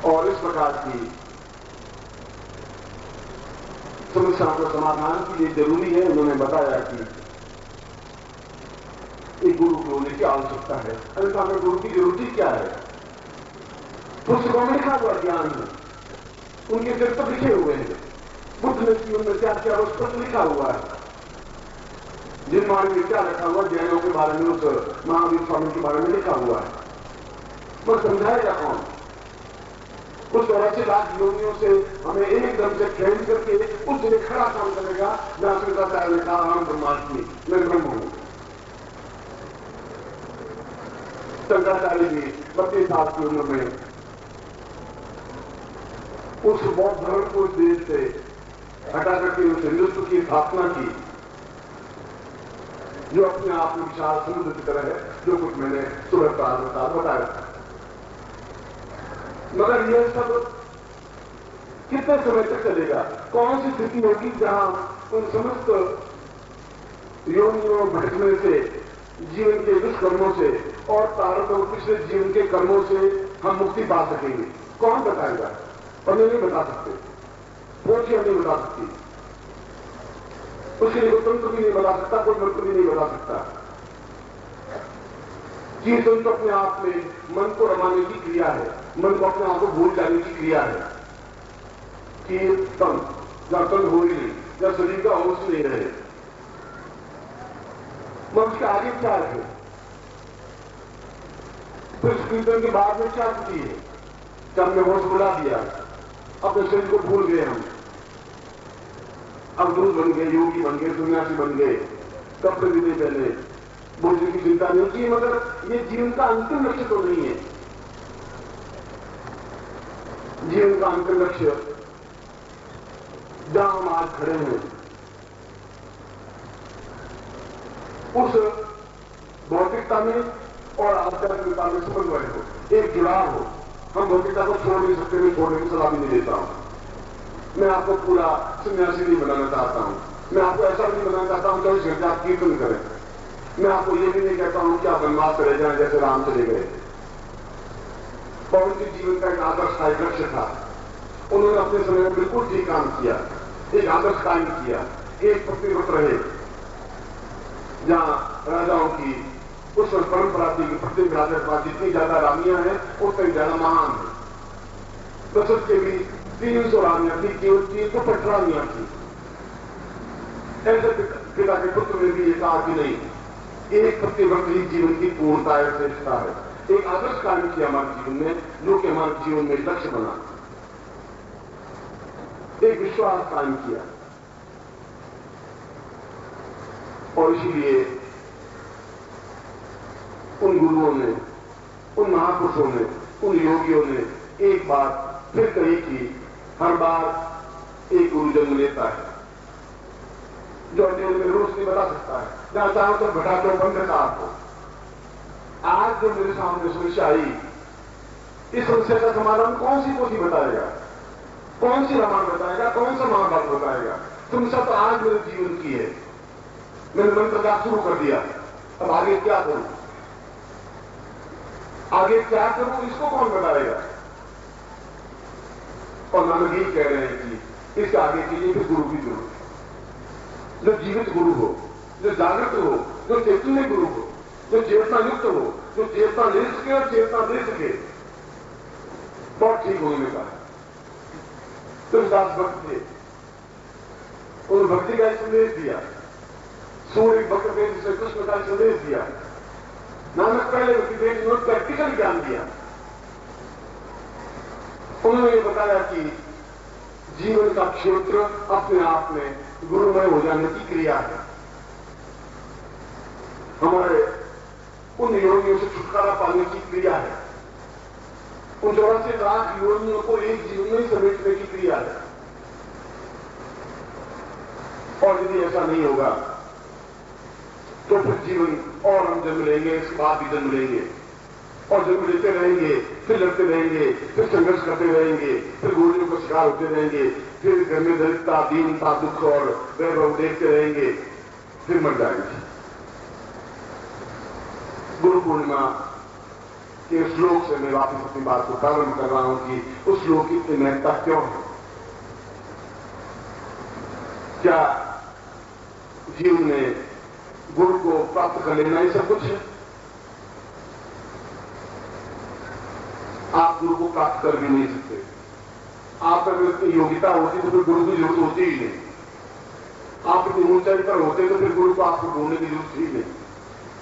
और इस प्रकार की समस्याओं के समाधान के लिए जरूरी है। उन्होंने बताया कि एक गुरु के होने की आवश्यकता है। अन्यथा में गुरु की जरूरत क्या है? पुस्तकों में लिखा हुआ ज्ञान है, उनके चरित्र लिखे हुए हैं। बुद्ध ने जीवन में क्या किया उस पर लिखा हुआ है। जिन मान में क्या लिखा हुआ, जैनों के बारे में, उस महावीर स्वामी के बारे में लिखा हुआ है, वो समझाएगा कौन? उस 84 लाख योनियों से हमें एकदम से ट्रेन करके उस दिन खड़ा काम करेगा जहां शंकराचार्य ने कहा हम ब्रह्मास्मि, मैं ब्रह्म हूं। शंकराचार्य जी 32 साल की उम्र में उस बौद्ध धर्म को इस देश से हटा करके उस हिंदुत्व की स्थापना की जो अपने आप में विशाल समुद्र की तरह है, जो कुछ मैंने सुबह प्रारंभ बताया था। मगर यह सब कितने समय तक चलेगा? कौन सी स्थिति होगी जहां उन समस्त योनियों भटकने से, जीवन के दुष्कर्मों से और प्रारंभ पिछले जीवन के कर्मों से हम मुक्ति पा सकेंगे? कौन बताएगा? और नहीं बता सकते, खोजियां नहीं बता सकती, उसके लिए कोई तंत्र भी नहीं बता सकता, कोई मंत्र भी नहीं बता सकता। कीर्तन तो अपने आप में मन को रमाने की क्रिया है, मन को अपने आप को भूल जाने की क्रिया है। कीर्तन जहां तन हो ही नहीं, जहां शरीर का होश नहीं रहे, मनुष्य के आगे क्या है? फिर कीर्तन के बाद में क्या स्थिति है? जब हमने होश बुला दिया, अपने शरीर को भूल गए, हम अब दूर बन गए, योगी बन गए, सन्यासी बन गए, कपड़े भी नहीं पहने, भोजन की चिंता नहीं की। मगर ये जीवन का अंतिम लक्ष्य तो नहीं है। जीवन का अंतिम लक्ष्य जहां हम आज खड़े हैं, उस भौतिकता में और आध्यात्मिकता में समन्वय हो, एक जुड़ाव हो। हम भौतिकता को छोड़ नहीं सकते, मैं छोड़ने की सलाह भी नहीं देता हूं। मैं आपको पूरा सन्यासी नहीं बनाना चाहता हूं, मैं आपको ऐसा नहीं बनाना चाहता हूं 24 घंटे आप कीर्तन करें। मैं आपको ये भी नहीं कहता हूं कि आप वनवास चले जाएं जैसे राम चले गए। पवन के जीवन का एक आदर्श था, एक लक्ष्य था। उन्होंने अपने समय में बिल्कुल ठीक काम किया, एक आदर्श कायम किया, एक प्रतिव्रत रहे। जहां राजाओं की उस परंपरा थी कि प्रत्येक राजा के पास जितनी ज्यादा रानियां हैं उतनी ज्यादा महान है। दशरथ के भी 300 रानियां थी, केवल 300 रानियां थी। ऐसे पिता के पुत्र में भी ये कहा कि नहीं, एक प्रतिव्रत ही जीवन की पूर्णता है, श्रेष्ठता है। एक आदर्श कायम किया हमारे जीवन में, जो कि हमारे जीवन में लक्ष्य बना, एक विश्वास कायम किया। और इसीलिए उन गुरुओं ने, उन महापुरुषों ने, उन योगियों ने एक बात फिर कही कि हर बार एक गुरु जन्म लेता है जो अंधेरे में रोशनी बता सकता है, जहां चारों तरफ भटा तो बंद था आपको। आज जो मेरे सामने समस्या आई, इस समस्या का समाधान कौन सी पोथी बताएगा, कौन सी रामायण बताएगा, कौन सा महाभारत बताएगा? समस्या तो आज मेरे जीवन की है। मैंने मंत्र जाप शुरू कर दिया, अब आगे क्या करूं, आगे क्या करूं, इसको कौन बताएगा? और नानक यही कह रहे हैं कि इसके आगे के लिए फिर गुरु की जरूरत है, जो जीवित गुरु हो, जो जागृत हो, जो चैतन्य गुरु हो, जो चेतना युक्त हो, जो चेतना ले सके और चेतना दे सके। बहुत ठीक होने का तुलसीदास भक्त थे, उन भक्ति का संदेश दिया। सूर्य भक्त थे जिसे कृष्ण का संदेश दिया। नानक पहले भक्ति थे जिन्होंने प्रैक्टिकल ज्ञान दिया। उन्होंने ये बताया कि जीवन का क्षेत्र अपने आप में गुरुमय हो जाने की क्रिया है। हमारे उन योनियों से छुटकारा पाने की क्रिया है, उन 84 लाख योनियों को एक जीवन में समेटने की क्रिया है। और यदि ऐसा नहीं होगा तो फिर जीवन और हम जन्म लेंगे, इसके बाद भी जन्म लेंगे, और जन्म लेते रहेंगे, फिर लड़ते रहेंगे, फिर संघर्ष करते रहेंगे, फिर गोलियों का शिकार होते रहेंगे, फिर घर में दरिद्रता, दीनता, दुख और वैभव देखते रहेंगे, फिर मर जाएंगे। गुरु पूर्णिमा कि उस श्लोक से मैं वापस अपनी बात को प्रारंभ कर रहा हूं कि उस श्लोक की इतनी महत्ता क्यों है। क्या जीव में गुरु को प्राप्त कर लेना ही सब कुछ है? आप गुरु को प्राप्त कर भी नहीं सकते। आप अगर इतनी योग्यता होती तो फिर गुरु की जरूरत होती ही नहीं। आप इतनी ऊंचाई पर होते तो फिर गुरु को आपको ढूंढने की जरूरत ही नहीं।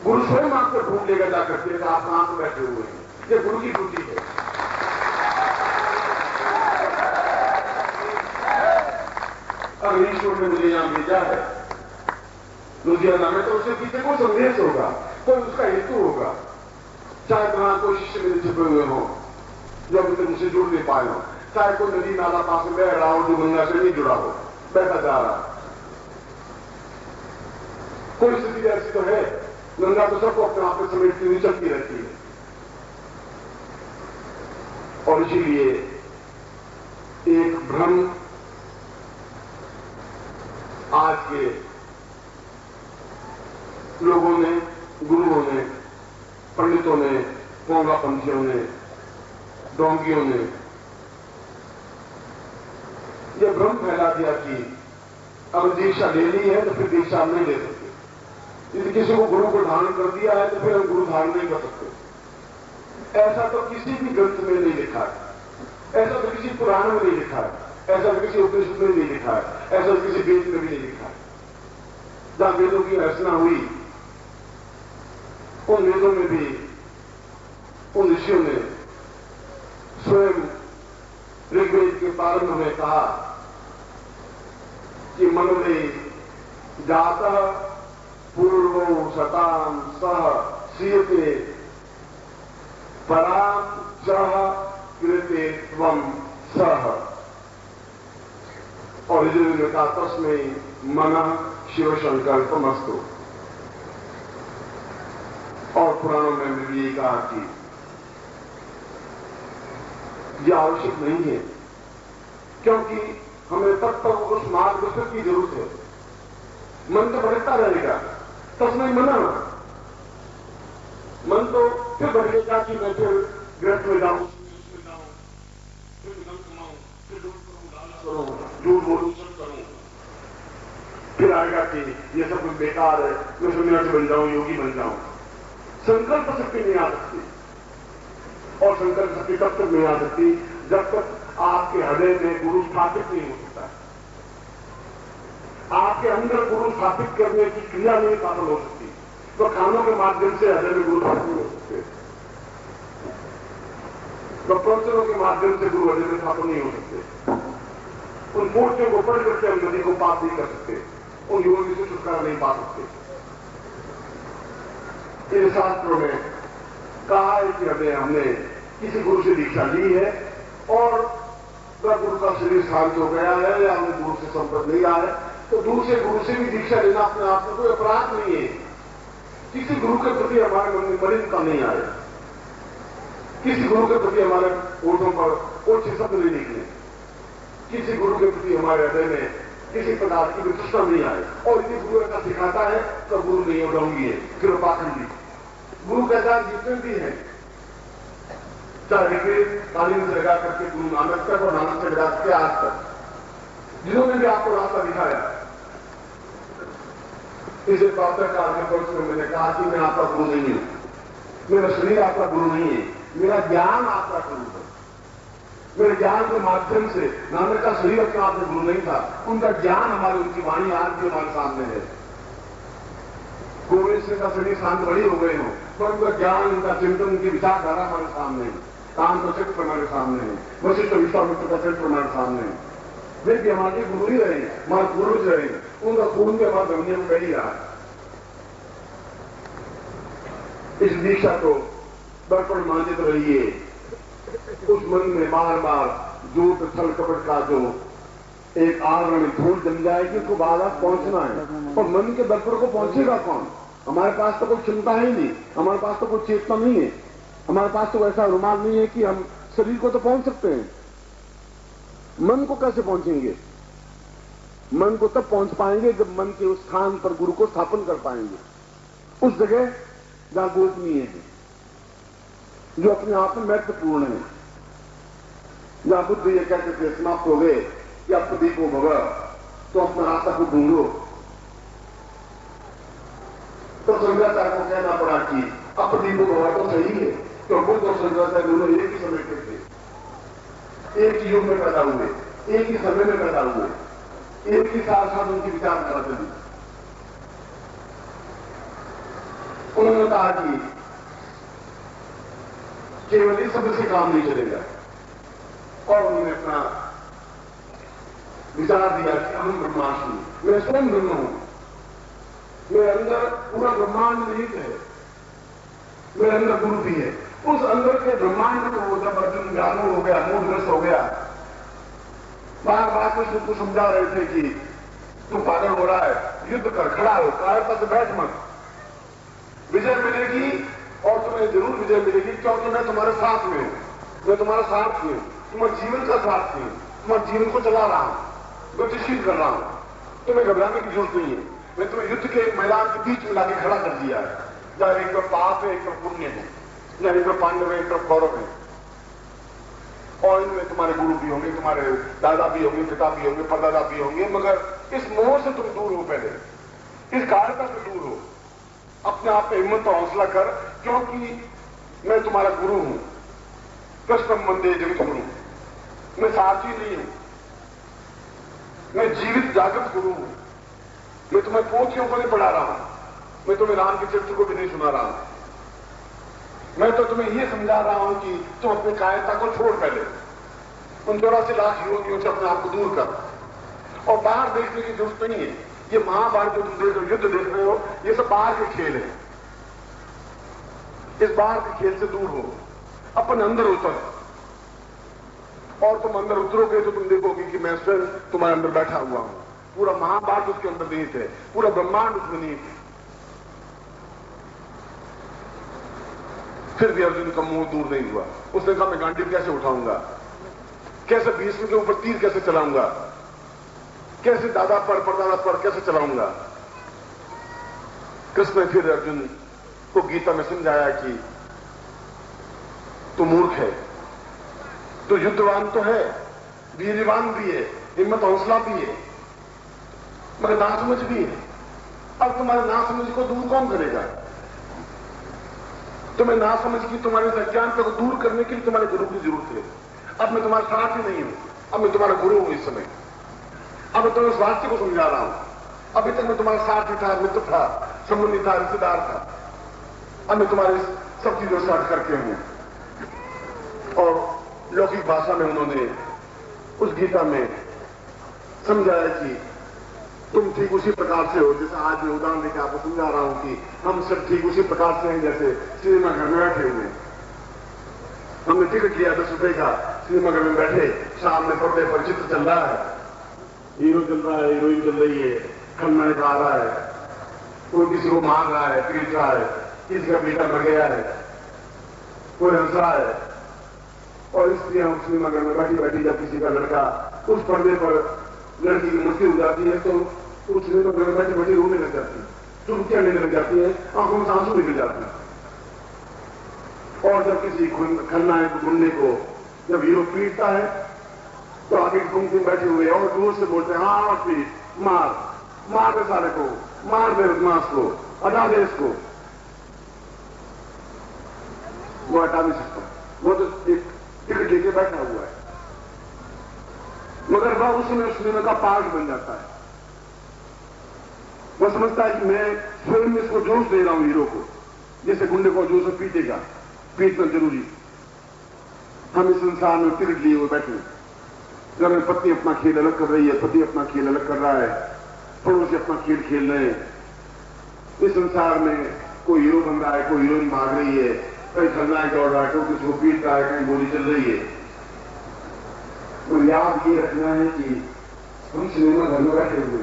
गुरु स्वयं आपको ढूंढ लेगा जाकर के आप कहां पर बैठे हुए हैं। ये गुरु की ड्यूटी है। अगर ईश्वर ने मुझे यहां भेजा है लुधियाना में, तो उसके पीछे कोई संदेश होगा, कोई उसका हेतु होगा। चाहे वहां कोई शिष्य मेरे छिपे हुए हो जो अभी तक मुझसे जुड़ नहीं पाए हो, चाहे कोई नदी नाला पास में बह रहा हो जो गंगा से नहीं जुड़ा हो, बहता जा रहा। कोई स्थिति ऐसी तो है, गंगा तो सबको अपने आप में समेटती हुई चलती रहती है। और इसीलिए एक भ्रम आज के लोगों ने, गुरुओं ने, पंडितों ने, पोंगापंथियों ने, डोंगियों ने यह भ्रम फैला दिया कि अब दीक्षा ले ली है तो फिर दीक्षा हम नहीं ले सकते। यदि किसी को गुरु को धारण कर दिया है तो फिर हम गुरु धारण नहीं कर सकते। ऐसा तो किसी भी ग्रंथ में नहीं लिखा है, ऐसा तो किसी पुराण में नहीं लिखा है, ऐसा तो किसी उपनिषद में नहीं लिखा है, ऐसा तो किसी वेद में भी नहीं लिखा है। जहां वेदों की रचना हुई उन वेदों में भी उन ऋषियों ने स्वयं ऋग्वेद के प्रारंभ में कहा कि मनोरे जातः पूर्वो शताम सह सीयते पराम चह कृते त्वम सह। और यजुर्वेद ने कहा तस्मै मनः शिव संकल्पमस्तु। और पुराणों में भी ये कहा कि यह आवश्यक नहीं है, क्योंकि हमें तब तक उस मार्गदर्शक की जरूरत है। मन तो भटकता रहेगा, तस्मै मनः, मन तो फिर भटकेगा कि मैं फिर ग्रस्त में जाऊं, फिर धन कमाऊं, फिर लूट करूं, लालच करूं, झूठ बोलूं, सब करूं। फिर आएगा कि ये सब कुछ बेकार है, मैं सन्यासी बन जाऊं, योगी बन जाऊं। संकल्प शक्ति नहीं आ सकती, और संकल्प शक्ति तब तक नहीं आ सकती जब तक आपके हृदय में गुरु स्थापित नहीं हो सकता। आपके अंदर गुरु स्थापित करने की क्रिया नहीं सफल हो सकती। तो कानों के माध्यम से हृदय में गुरु स्थापित नहीं हो सकते, तो प्रवचनों के माध्यम से गुरु हृदय में स्थापित नहीं हो सकते। उन मूर्तियों को पढ़ करके हम नदी को पाप नहीं कर सकते, उन योगी से छुटकारा नहीं पा सकते। इन शास्त्रों में कहा है कि हमने किसी गुरु से दीक्षा ली है और गुरु का शरीर शांत हो गया है या हमें गुरु से संपर्क नहीं आया है, तो दूसरे गुरु से भी दीक्षा लेना अपने आप में कोई अपराध नहीं है। किसी गुरु के प्रति हमारे मन में मलिनता नहीं आए, किसी गुरु के प्रति हमारे होठों पर ओछे शब्द नहीं निकले, किसी गुरु के प्रति हमारे हृदय में किसी प्रकार की वितृष्णा नहीं आए। और यदि गुरु ऐसा सिखाता है तो गुरु नहीं उड़ाऊंगी है, फिर पाखंडी। गुरु के साथ जितने भी हैं, चाहे ऋग्वेद कालीन से लगा करके गुरु नानक तक और नानक से लगा करके आज तक, जिन्होंने भी आपको रास्ता दिखाया, इसे प्रातः काल के पक्ष में मैंने कहा कि मैं आपका गुरु नहीं हूं, मेरा शरीर आपका गुरु नहीं है, मेरा ज्ञान आपका गुरु है। मेरे ज्ञान के माध्यम से नानक का शरीर अपने आप में गुरु नहीं था, उनका ज्ञान हमारे, उनकी वाणी आज भी हमारे सामने है। गोविंद सिंह का शरीर शांत बड़ी हो गए हो, पर उनका ज्ञान, उनका चिंतन, उनकी विचारधारा हमारे सामने है। काम का चरित्र हमारे सामने है, वशिष्ठ विश्वामित्र का चरित्र हमारे सामने है। वे भी हमारे गुरु ही रहे, हमारे पूर्वज रहे, उनका खून भी हमारे दुनिया में बह ही रहा है। इस दीक्षा को दर्पण मानते तो रहिए, उस मन में बार बार झूठ छल कपट का जो एक आवरण धूल जम जाएगी, उसको बार बार पहुंचना है। और मन के दर्पण को पहुंचेगा कौन? हमारे पास तो कोई चिंता ही नहीं, हमारे पास तो कोई चेतना नहीं है, हमारे पास तो ऐसा रुमाल नहीं है कि हम शरीर को तो पहुंच सकते हैं, मन को कैसे पहुंचेंगे? मन को तब पहुंच पाएंगे जब मन के उस स्थान पर गुरु को स्थापन कर पाएंगे, उस जगह जहां गोपनीय है, जो अपने आप में महत्वपूर्ण है। जहां बुद्ध ये कहते थे समाप्त हो गए या प्रदीपो भव, तो अपना रास्ता को ढूंढो। तो शंकराचार्य को कहना पड़ा कि अप्रदीपो भव तो सही है, तो बुद्ध और शंकराचार्य दोनों एक ही समय के थे, एक ही युग में पैदा हुए, एक ही समय में पैदा हुए, एक ही साथ साथ उनकी विचारधारा चली। उन्होंने कहा कि केवल इस शब्द से काम नहीं चलेगा, और उन्होंने अपना विचार दिया कि अहम ब्रह्मास्मि, मैं स्वयं ब्रह्म हूं, मेरे अंदर पूरा ब्रह्मांड निहित है, मेरे अंदर गुरु भी है। उस अंदर के ब्रह्मांड को जब अर्जुन व्याकुल हो गया, मोहग्रस्त हो गया, बार बार कृष्ण को समझा रहे थे कि तू पागल हो रहा है, युद्ध कर, खड़ा हो, कायरता से बैठ मत, विजय मिलेगी और तुम्हें जरूर विजय मिलेगी, क्योंकि मैं तुम्हारे साथ में हूं, मैं तुम्हारा सारथी हूं, तुम्हारे जीवन का सारथी हूं, तुम्हारे जीवन को चला रहा हूं, गतिशील कर रहा हूं, तुम्हें घबराने की जरूरत नहीं है। मैं तुम्हें युद्ध के मैदान के बीच में लाके खड़ा कर दिया है, जहां एक तरफ पाप है, एक तरफ पुण्य है, जहां एक तरफ पांडव है, एक तरफ कौरव है, और इनमें तुम्हारे गुरु भी होंगे, तुम्हारे दादा भी होंगे, पिता भी होंगे, परदादा भी होंगे, मगर इस मोह से तुम दूर हो, पहले इस कायरता से दूर हो, अपने आप में हिम्मत और हौसला कर, क्योंकि मैं तुम्हारा गुरु हूं, कृष्ण वंदे जगत गुरु, मैं सारथी नहीं हूं, मैं जीवित जागृत गुरु हूं, मैं तुम्हें पोथियों को नहीं पढ़ा रहा हूं, मैं तुम्हें राम के चरित्र को भी नहीं सुना रहा हूं, मैं तो तुम्हें यह समझा रहा हूं कि तुम अपनी कायरता को छोड़, पहले उन 84 लाख योगियों से अपने आप को दूर कर, और बाहर देखने की जरूरत नहीं है। ये महाभारत जो तुम देख रहे हो, युद्ध देख रहे हो, ये सब बाहर के खेल है, इस बाहर के खेल से दूर हो, अपन अंदर उतर, और तुम अंदर उतरोगे तो तुम देखोगे कि मैं स्वयं तुम्हारे अंदर बैठा हुआ हूं, पूरा महाभारत उसके अंदर निहित है, पूरा ब्रह्मांड उसमें निहित है। फिर भी अर्जुन का मुंह दूर नहीं हुआ, उसने कहा मैं गांडीव कैसे उठाऊंगा, कैसे भीष्म के ऊपर तीर कैसे चलाऊंगा, कैसे दादा पर परदादा पर कैसे चलाऊंगा। कृष्ण ने फिर अर्जुन को गीता में समझाया कि तू मूर्ख है, तू युद्धवान तो है, वीरवान भी है, हिम्मत हौसला भी है, मगर नासमझ भी है। अब तुम्हारे नासमझ को दूर कौन करेगा? तुम्हें नासमझ की, तुम्हारे अज्ञानता को दूर करने के लिए तुम्हारे गुरु की जरूरत है। अब मैं तुम्हारा सारथी नहीं हूं, अब मैं तुम्हारा गुरु हूं इस समय। अब मैं तुम्हें इस वाक्य को समझा रहा हूं। अभी तक मैं तुम्हारा सारथी था, मित्र था, संबंधी था, रिश्तेदार था, अब मैं तुम्हारे सब चीजों से हट करके हूं। और लौकिक भाषा में उन्होंने उस गीता में समझाया कि तुम ठीक उसी प्रकार से हो जैसे आज मैं उदाहरण देकर आपको समझा रहा हूं कि हम सब ठीक उसी प्रकार से हैं जैसे सिनेमा घर में बैठे हुए। हमने टिकट लिया 10 रुपए का, सिनेमा घर में बैठे, सामने पर्दे पर चित्र चल रहा है, हीरो चल रहा है, हीरोइन चल रही है, खलनायक आ रहा है, कोई किसी को मार रहा है, पीट रहा है, किसी का बेटा मर गया है, कोई हंस रहा है, और इसलिए हम सिनेमा घर में बैठी बैठी जब किसी का लड़का उस पर्दे पर लड़की की मृत्यु हो जाती है तो उस सिनेमा घर में बैठी बैठी रोने लग जाती है, चुटकियां लेने लग जाती है, आंखों में आंसू निकल जाते हैं। और जब किसी खलनायक गुंडे को जब हीरो पीटता है तो आगे कुमकुम बैठे हुए और दूर से बोलते हैं हाँ पीट, मार दे सारे को, मार दे बदमाश को, हटा दे इसको। वो हटा नहीं सकता, वो तो एक टिकट लेके बैठा हुआ है, मगर वह उसमें उस सिनेमा का पार्ट बन जाता है। वो समझता है कि मैं फिल्म में इसको जोश दे रहा हूं हीरो को, जैसे गुंडे को जोश से पीटेगा, पीटना जरूरी। हम इस संसार में टिकट लिए हुए बैठे, घर में पत्नी अपना खेल अलग कर रही है, पति अपना खेल अलग कर रहा है, पड़ोसी अपना खेल खेल रहे हैं। इस संसार में कोई हीरो बन रहा है, कोई हीरोइन भाग रही है, कहीं खलनायक दौड़ रहा है, कोई किसी को पीट रहा है, कहीं गोली चल रही है। तो याद ये रखना है कि हम सिनेमा घर में बैठे हुए,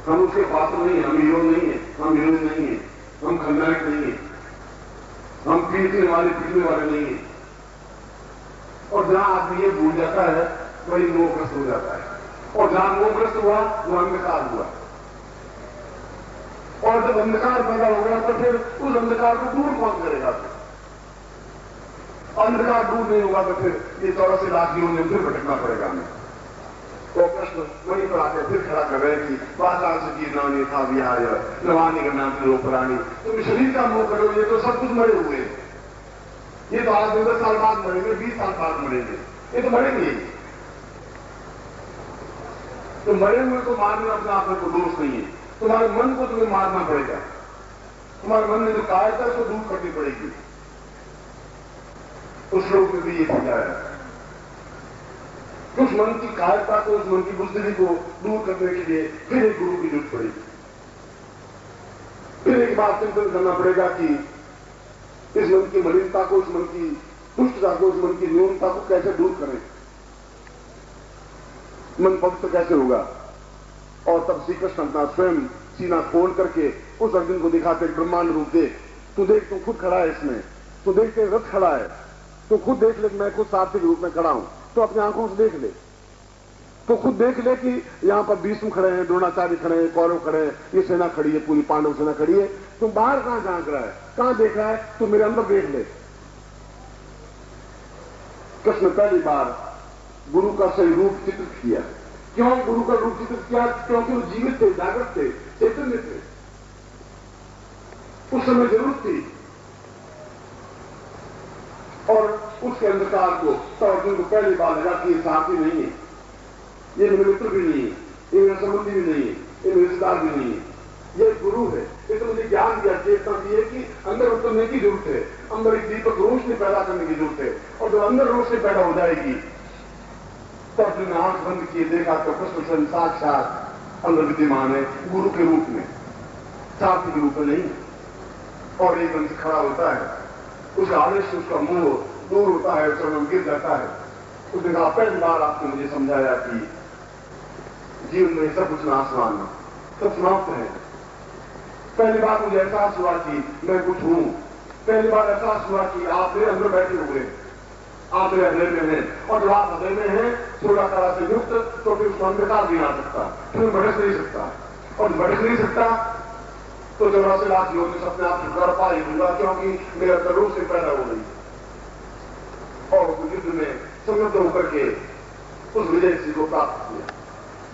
हम उसके पात्र नहीं है, हम हीरो नहीं है, हम हीरोइन नहीं है, हम खलनायक नहीं है, हम पीटने वाले नहीं है। और जहां आदमी ये भूल जाता है वही मोहग्रस्त हो जाता है, और जहां मोहग्रस्त हुआ वहां अंधकार हुआ, और जब अंधकार पैदा हो गया तो फिर उस अंधकार को दूर कौन करेगा? अंधकार दूर नहीं होगा तो फिर ये 84 लाख जीवन में फिर भटकना पड़ेगा हमें। तो प्रश्न वहीं पर आकर फिर खड़ा कर रहे हैं कि बाजार से जीना नहीं था बिहार नवानी का नाम से पुरानी, तुम शरीर का मुंह करो, ये तो सब कुछ मरे हुए हैं। ये तो आज 10 साल बाद मरेंगे, 20 साल बाद मरेंगे, ये तो मरेंगे। तो मरे हुए को मारने अपने आप में कोई दोष नहीं है। तुम्हारे मन को तुम्हें मारना पड़ेगा। तुम्हारे मन में जो कायरता है उसको दूर करनी पड़ेगी। उस श्लोक में भी ये समझाया उस मन की कायरता को, उस मन की बुजदिली को दूर करने के लिए फिर एक गुरु की जरूरत पड़ेगी। फिर एक बात चिंतन करना पड़ेगा कि इस मन की मलिनता को, इस मन की दुष्टता को, इस मन की न्यूनता को कैसे दूर करें, मन पवित्र कैसे होगा। और तब श्री कृष्ण अपना स्वयं सीना खोल करके उस अर्जुन को दिखाते ब्रह्मांड रूप देख, तू देख, तू खुद खड़ा है इसमें, तू देख के रथ खड़ा है, तू खुद देख ले मैं खुद सारथी के रूप में खड़ा हूं, तो अपनी आंखों से देख ले, तो खुद देख ले कि यहां पर भीष्म खड़े हैं, द्रोणाचार्य खड़े हैं, कौरव खड़े हैं, ये सेना खड़ी है, पूरी पांडव सेना खड़ी है। तू बाहर कहां झांक रहा है, कहां देख रहा है, तू मेरे अंदर देख ले। कृष्ण पहली बार गुरु का सही रूप चित्रित किया। क्यों गुरु का रूप चित्रित किया? क्योंकि वो जीवित थे, जागृत थे, चैतन्य थे, उस समय जरूरत थी। और उसके अंधकार को तो अर्जुन को पहली बार लगा कि ये साथी नहीं है, ये मेरे मित्र भी नहीं है, ये मेरा संबंधी भी नहीं है, ये मेरे रिश्तेदार भी नहीं है, ये गुरु है। ये तो मुझे ज्ञान दिया, चेतना दी है कि अंदर उतरने की जरूरत है, अंदर एक दीपक रोशनी पैदा करने की जरूरत है। और जब अंदर रोशनी पैदा हो जाएगी तो अर्जुन ने आंख बंद किए, देखा तो कृष्ण स्वयं साक्षात अंदर विद्यमान है, गुरु के रूप में, साथी के रूप में नहीं। और एकदम से खड़ा होता है, उसका आदेश से उसका मुंह दूर होता है, चरण गिर जाता है। उसने कहा पहली बार आपने मुझे समझाया कि जीवन में सब कुछ नाशवान सब समाप्त है। पहली बार मुझे एहसास हुआ कि मैं कुछ हूं। पहली बार एहसास हुआ कि आप मेरे अंदर बैठे हुए, आप मेरे हृदय में हैं, और जब आप हृदय में हैं 16 कला से युक्त, तो फिर उसको अंधकार नहीं आ सकता, फिर भड़क नहीं सकता। और भड़क नहीं सकता तो 84 लाख योग अपने आप छुटकारा पा ही दूंगा, क्योंकि मेरा करोड़ से पैदा हो गई। और युद्ध में समृद्ध होकर के उस विजय सिंह को प्राप्त किया,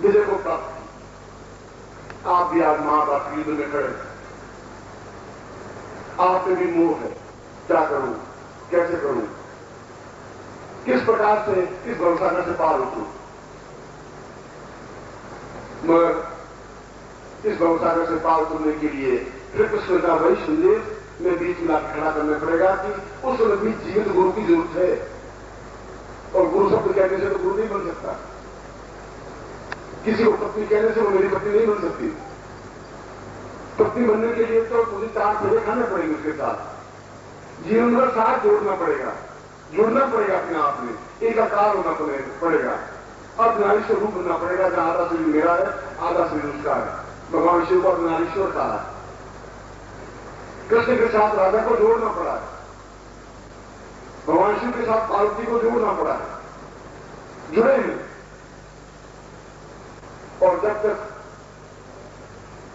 विजय को प्राप्त किया। आप भी आज मां बाप के युद्ध में खड़े, आप में भी मोह है, क्या करूं, कैसे करूं, किस प्रकार से इस भवसागर से पार उतरूं। मगर इस भवसागर से पार उतरने के लिए फिर कृष्ण का वही संदेश में बीच में खड़ा करना पड़ेगा कि उस समय भी जीवित गुरु की जरूरत है। और गुरु शब्द कहने से तो गुरु नहीं बन सकता। किसी को पत्नी कहने से वो मेरी पत्नी नहीं बन सकती। पत्नी बनने के लिए तो मुझे 4 फेरे खाने पड़ेंगे, उसके साथ जीवन का साथ जोड़ना पड़ेगा, जुड़ना पड़ेगा अपने आप में, एक आकार होना पड़ेगा, अब नारीश्वर रूप बनना पड़ेगा, जहां आधा शरीर मेरा है, आधा शरीर उसका है। भगवान शिव को नारीश्वर कहा, कृष्ण के साथ राधा को जोड़ना पड़ा है, भगवान शिव के साथ पार्वती को जोड़ना पड़ा है, जुड़े हैं। और जब तक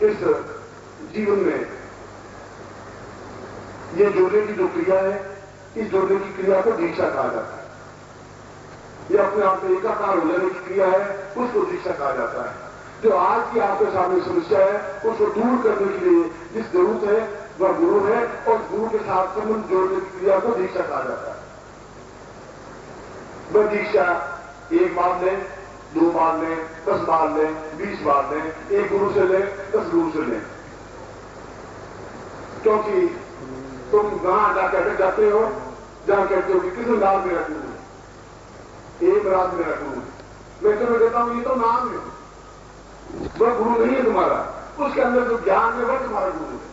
इस जीवन में ये जोड़ने की जो क्रिया है, इस जोड़ने की क्रिया को दीक्षा कहा जाता है। यह अपने आप में एकाकार हो जाने की क्रिया है, उसको दीक्षा कहा जाता है। जो आज की आपके सामने समस्या है, उसको दूर करने के लिए जिस जरूरत है वह गुरु है, और गुरु के साथ संबंध जोड़ने की क्रिया को दीक्षा कहा जाता है। वह दीक्षा 1 बार लें, 2 बार लें, 10 बार लें, 20 बार लें, 1 गुरु से लें, 10 गुरु से लें। क्योंकि तुम वहां जाकर अटक जाते हो जहां कहते हो कि कृष्ण दास मेरा गुरु है, एक रात मेरा गुरु है। मैं तुम्हें देता हूं, ये तो नाम है, वह गुरु नहीं है तुम्हारा। उसके अंदर जो ज्ञान है वह तुम्हारा गुरु है।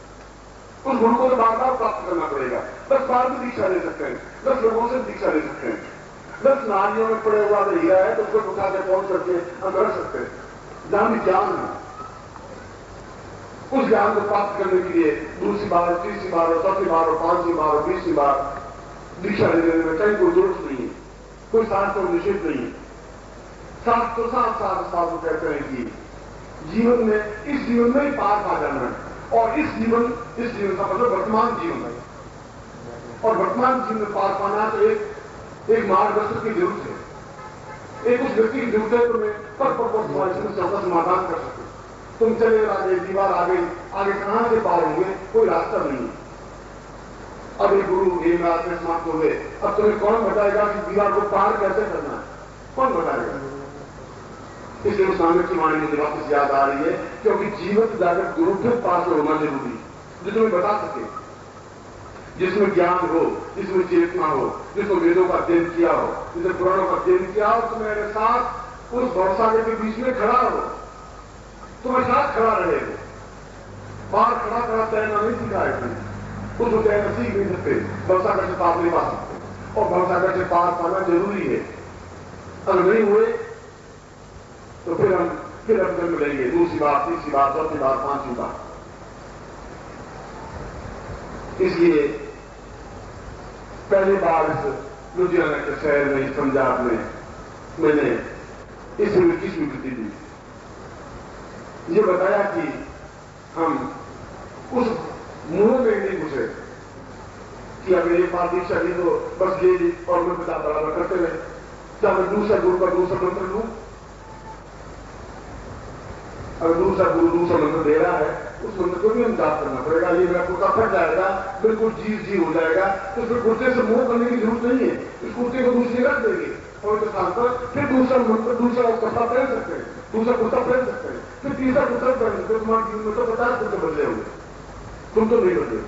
उस गुरु को तो बार बार प्राप्त करना पड़ेगा। 10 बार भी दीक्षा ले सकते हैं, 10 लोगों से दीक्षा ले सकते हैं। 10 नालियों में पड़े हुआ अगर हीरा है तो उसको उठा के पहुंच करके अंदर रख सकते हैं। जहां भी ज्ञान है, उस ज्ञान को प्राप्त करने के लिए दूसरी बार, तीसरी बार, और 4वीं बार, और 5वीं बार, और 20वीं बार दीक्षा लेने में कहीं कोई जरूरत नहीं है, कोई शास्त्र निषेध नहीं है। शास्त्र साफ कहते हैं कि जीवन में, इस जीवन में ही पार पा जाना है। और इस जीवन का मतलब वर्तमान जीवन है। और वर्तमान जीवन में पार पाना तो एक मार्गदर्शक की जरूरत है, एक उस व्यक्ति की जरूरत है तो मैं तुम्हारी समस्या का समाधान कर सकूं। तुम चले आगे, दीवार आगे कहां से पार होंगे, कोई रास्ता नहीं। अब एक गुरु एक रात में समाप्त हो गए, अब तुम्हें कौन बताएगा कि दीवार को पार कैसे करना है, कौन बताएगा? इसलिए उस नानक की वाणी मुझे वापस याद आ रही है, क्योंकि जीवित जागृत गुरु के पास में होना जरूरी, जो तुम्हें बता सके, जिसमें ज्ञान हो, जिसमें चेतना हो, जिसको वेदों का अध्ययन किया हो, जिसने पुराणों का अध्ययन किया हो, तुम्हारे साथ उस भवसागर के बीच में खड़ा हो, तुम्हारे साथ खड़ा रहे। पार खड़ा तैरना नहीं सीखा है तुमने, उसको तैरना सीख नहीं सकते, भवसागर से पार नहीं पा सकते, और भवसागर से पार पाना जरूरी है। अगर नहीं हुए तो फिर हम जन्म लेंगे, दूसरी बात, तीसरी बात, चौथी बात, पांचवी बात। इसलिए पहली बार इस लुधियाना के शहर में, पंजाब में मैंने इस की स्वीकृति दी, ये बताया कि हम उस मुंह में नहीं घुसे कि अगर एक बार दीक्षा ली तो बस ले ली और मैं पिता बराबर करते रहे, चाहे मैं दूसरा गुरु का दूसरा मंत्र लूं, अगर दूसरा गुरु दूसरा मंत्र दे रहा है उस मंत्र को भी हम जाप करना पड़ेगा। ये मेरा कुर्ता फट जाएगा, बिल्कुल जी हो जाएगा, तो फिर कुर्ते से मुंह करने की जरूरत नहीं है, इस कुर्ते को दूसरी रख देंगे और उसके साथ पर फिर दूसरा मंत्र, दूसरा कपड़ा पहन सकते हैं, दूसरा कुर्ता पहन सकते हैं, फिर तीसरा कुर्ता पहन सकते, तुम्हारे जीवन में तो 50 कुर्ते बदले होंगे, तुम तो नहीं बदले।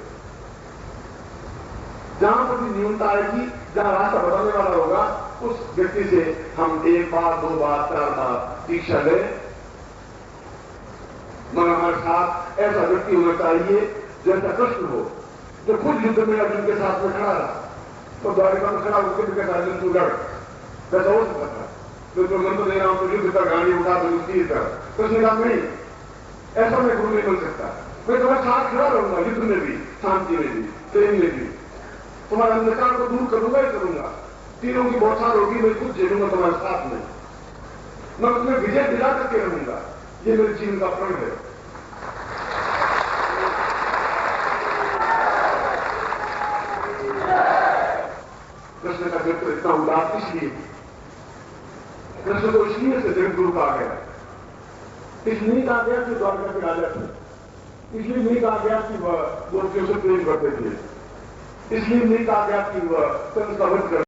जहां पर भी न्यूनता आएगी, जहां रास्ता बताने वाला होगा, उस व्यक्ति से हम 1 बार 2 बार 4 बार दीक्षा लें, मगर हमारे साथ ऐसा व्यक्ति होना चाहिए जैसा कृष्ण हो, जो खुद युद्ध में अर्जुन के साथ में खड़ा रहा, तो द्वारिका में खड़ा होकर के अर्जुन को लड़, वैसा हो सकता था। तो मंत्र दे रहा हूं तो युद्ध का गाड़ी उठा तो तीर कर, कृष्ण का नहीं, ऐसा मैं गुरु नहीं बन सकता। मैं तुम्हारे साथ खड़ा रहूंगा, युद्ध में भी, शांति में भी, प्रेम में भी, तुम्हारे अंधकार को दूर करूंगा ही करूंगा, तीरों की बौछार होगी, मैं खुद झेलूंगा तुम्हारे साथ में, मैं तुम्हें विजय दिला करके रहूंगा। ये मेरे जीवन का प्रण है। कृष्ण का चरित्र इतना उदार इसलिए, कृष्ण को इसलिए से जगत गुरु कहा गया, इसलिए नहीं कहा गया कि द्वारका के राजा थे, इसलिए नहीं कहा गया कि वह लोगों से प्रेम करते थे, इसलिए नहीं कहा गया कि वह कंस का वध